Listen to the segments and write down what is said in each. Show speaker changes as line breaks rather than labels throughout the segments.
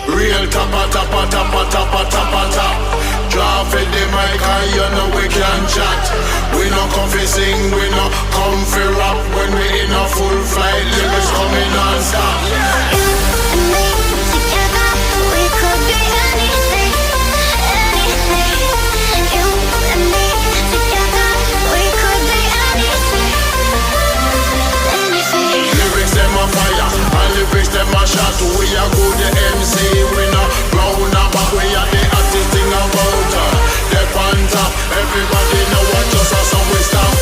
Real tappa, tappa, tappa, tappa, tappa, tap. Drop in the mic and you know we can chat. We no come fi sing, we no come fi rap. When we in a full flight, lyrics coming non-stop.
You and me together, we could be anything, anything. You and me together, we could be anything, anything.
Lyrics them a fire, and lyrics them a shot. We a good the MC, we no round up, but we are the hottest thing about her. Step on top, everybody know what just a song we stop.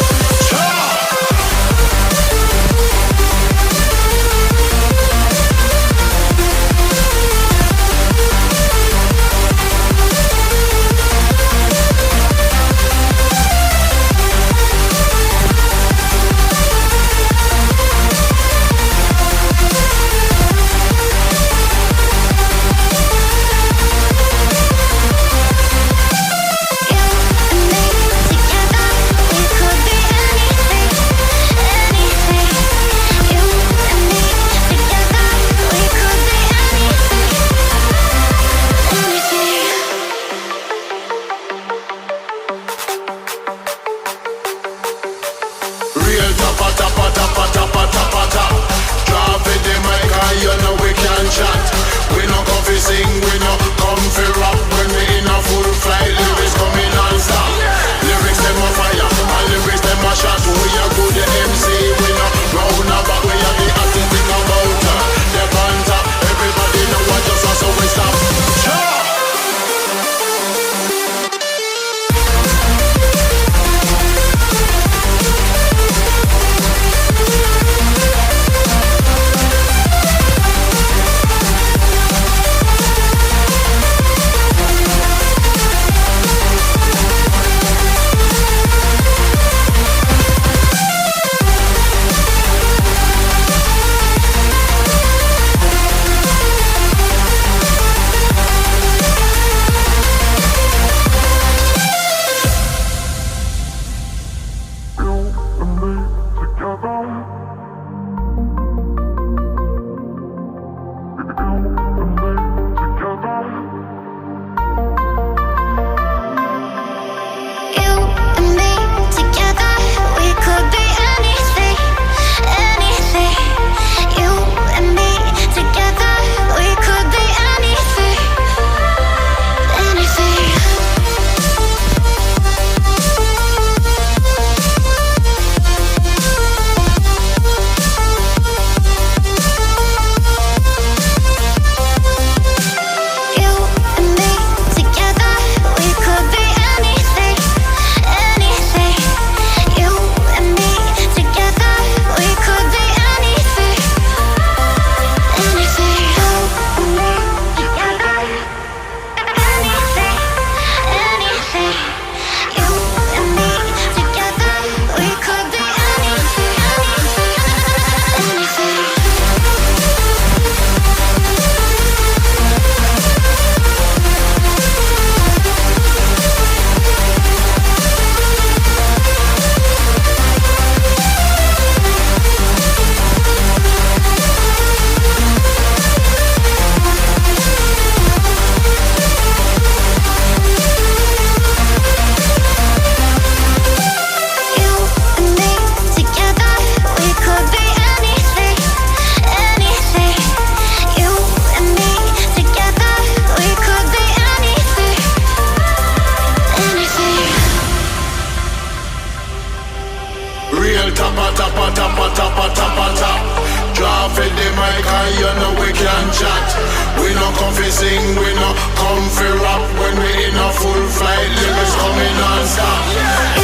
sing, we no come for rap. When we in a full flight, lyrics coming non-stop.